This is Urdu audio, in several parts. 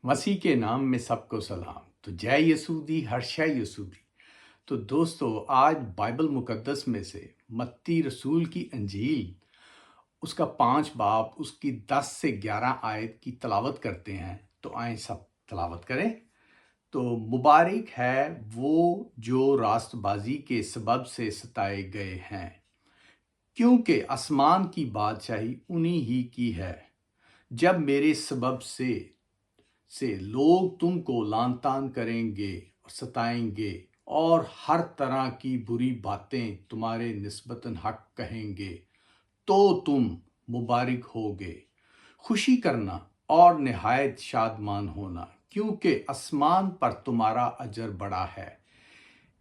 مسیح کے نام میں سب کو سلام۔ تو جے یسودی ہر شے یسودی۔ تو دوستو آج بائبل مقدس میں سے متی رسول کی انجیل اس کا 5 باب اس کی 10 سے 11 آیت کی تلاوت کرتے ہیں۔ تو آئیں سب تلاوت کریں۔ تو مبارک ہے وہ جو راست بازی کے سبب سے ستائے گئے ہیں، کیونکہ آسمان کی بادشاہی انہی ہی کی ہے۔ جب میرے سبب سے لوگ تم کو لعن طعن کریں گے اور ستائیں گے اور ہر طرح کی بری باتیں تمہارے نسبتاً حق کہیں گے، تو تم مبارک ہوگے، خوشی کرنا اور نہایت شادمان ہونا، کیونکہ آسمان پر تمہارا اجر بڑا ہے،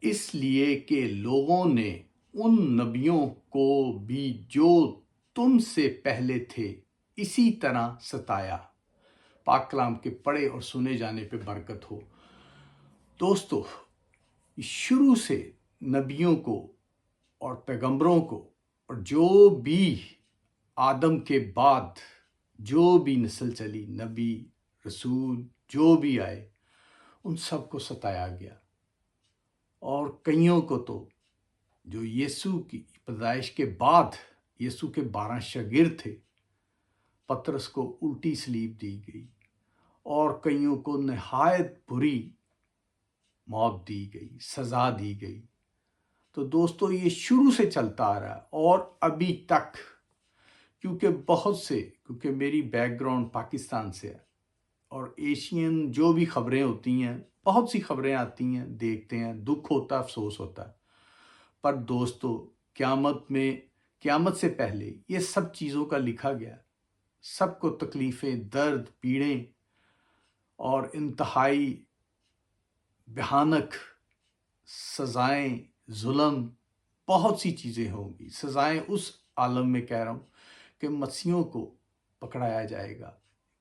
اس لیے کہ لوگوں نے ان نبیوں کو بھی جو تم سے پہلے تھے اسی طرح ستایا۔ پاک کلام کے پڑھے اور سنے جانے پہ برکت ہو۔ دوستو شروع سے نبیوں کو اور پیغمبروں کو اور جو بھی آدم کے بعد جو بھی نسل چلی، نبی رسول جو بھی آئے، ان سب کو ستایا گیا، اور کئیوں کو تو جو یسوع کی پیدائش کے بعد یسوع کے 12 شاگرد تھے، پطرس کو الٹی سلیب دی گئی اور کئیوں کو نہایت بری موت دی گئی، سزا دی گئی۔ تو دوستو یہ شروع سے چلتا آ رہا ہے اور ابھی تک، کیونکہ میری بیک گراؤنڈ پاکستان سے ہے اور ایشین جو بھی خبریں ہوتی ہیں، بہت سی خبریں آتی ہیں، دیکھتے ہیں، دکھ ہوتا ہے، افسوس ہوتا ہے، پر دوستو قیامت سے پہلے یہ سب چیزوں کا لکھا گیا، سب کو تکلیفیں، درد، پیڑیں اور انتہائی بھیانک سزائیں، ظلم، بہت سی چیزیں ہوں گی۔ سزائیں اس عالم میں کہہ رہا ہوں کہ مسیحوں کو پکڑایا جائے گا،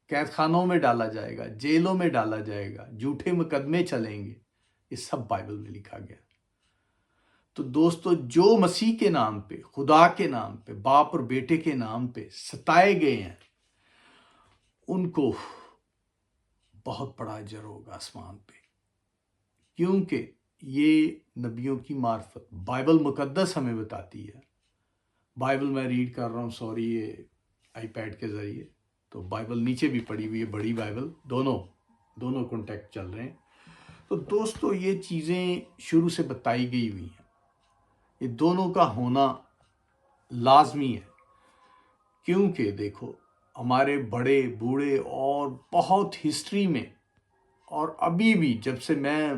قید خانوں میں ڈالا جائے گا، جیلوں میں ڈالا جائے گا، جھوٹے مقدمے چلیں گے، یہ سب بائبل میں لکھا گیا۔ تو دوستو جو مسیح کے نام پہ، خدا کے نام پہ، باپ اور بیٹے کے نام پہ ستائے گئے ہیں، ان کو بہت بڑا اجر ہوگا آسمان پہ، کیونکہ یہ نبیوں کی معرفت بائبل مقدس ہمیں بتاتی ہے۔ بائبل میں ریڈ کر رہا ہوں، سوری، یہ آئی پیڈ کے ذریعے، تو بائبل نیچے بھی پڑھی ہوئی ہے، بڑی بائبل، دونوں کانٹیکٹ چل رہے ہیں۔ تو دوستو یہ چیزیں شروع سے بتائی گئی ہوئی ہیں، یہ دونوں کا ہونا لازمی ہے، کیونکہ دیکھو ہمارے بڑے بوڑھے اور بہت ہسٹری میں اور ابھی بھی جب سے میں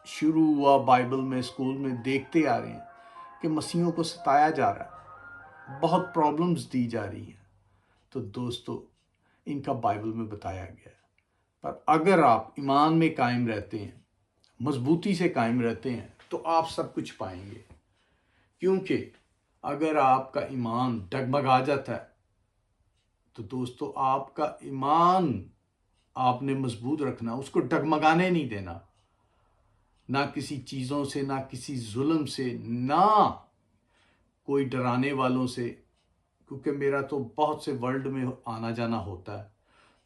شروع ہوا بائبل میں، اسکول میں، دیکھتے آ رہے ہیں کہ مسیحوں کو ستایا جا رہا ہے، بہت پرابلمز دی جا رہی ہیں۔ تو دوستو ان کا بائبل میں بتایا گیا ہے، پر اگر آپ ایمان میں قائم رہتے ہیں، مضبوطی سے قائم رہتے ہیں، تو آپ سب کچھ پائیں گے، کیونکہ اگر آپ کا ایمان ڈگمگا جاتا ہے تو دوستو آپ کا ایمان آپ نے مضبوط رکھنا، اس کو ڈگمگانے نہیں دینا، نہ کسی چیزوں سے، نہ کسی ظلم سے، نہ کوئی ڈرانے والوں سے، کیونکہ میرا تو بہت سے ورلڈ میں آنا جانا ہوتا ہے،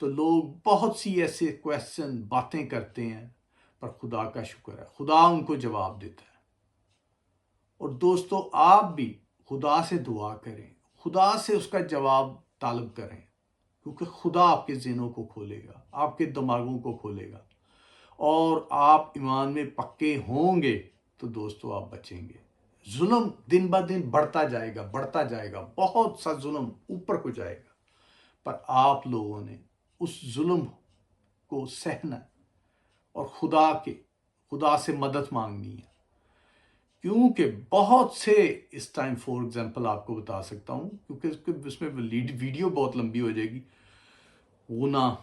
تو لوگ بہت سی ایسے کویسچن باتیں کرتے ہیں، پر خدا کا شکر ہے، خدا ان کو جواب دیتا ہے۔ اور دوستو آپ بھی خدا سے دعا کریں، خدا سے اس کا جواب طلب کریں، کیونکہ خدا آپ کے ذہنوں کو کھولے گا، آپ کے دماغوں کو کھولے گا، اور آپ ایمان میں پکے ہوں گے تو دوستو آپ بچیں گے۔ ظلم دن بہ دن بڑھتا جائے گا، بہت سا ظلم اوپر کو جائے گا، پر آپ لوگوں نے اس ظلم کو سہنا اور خدا سے مدد مانگنی ہے، کیونکہ بہت سے اس ٹائم فور ایگزامپل آپ کو بتا سکتا ہوں، کیونکہ اس میں ویڈیو بہت لمبی ہو جائے گی۔ گناہ،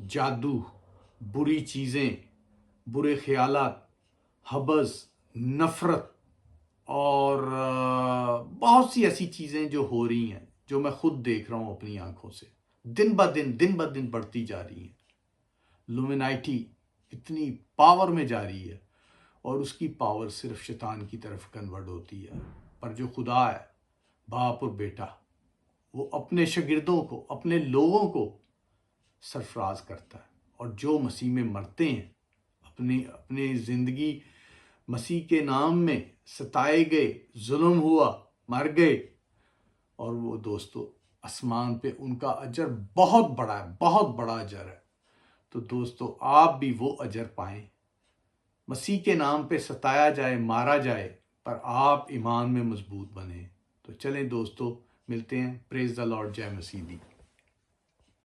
جادو، بری چیزیں، برے خیالات، حبس، نفرت، اور بہت سی ایسی چیزیں جو ہو رہی ہیں، جو میں خود دیکھ رہا ہوں اپنی آنکھوں سے، دن بہ دن بڑھتی جا رہی ہیں۔ لومینائٹی اتنی پاور میں جا رہی ہے، اور اس کی پاور صرف شیطان کی طرف کنورٹ ہوتی ہے، پر جو خدا ہے، باپ اور بیٹا، وہ اپنے شاگردوں کو، اپنے لوگوں کو سرفراز کرتا ہے، اور جو مسیح میں مرتے ہیں، اپنی زندگی مسیح کے نام میں ستائے گئے، ظلم ہوا، مر گئے، اور وہ دوستو آسمان پہ ان کا اجر بہت بڑا ہے، بہت بڑا اجر ہے۔ تو دوستو آپ بھی وہ اجر پائیں، مسیح کے نام پہ ستایا جائے، مارا جائے، پر آپ ایمان میں مضبوط بنیں۔ تو چلیں دوستو، ملتے ہیں۔ پریز دا لارڈ، جے مسیح دی۔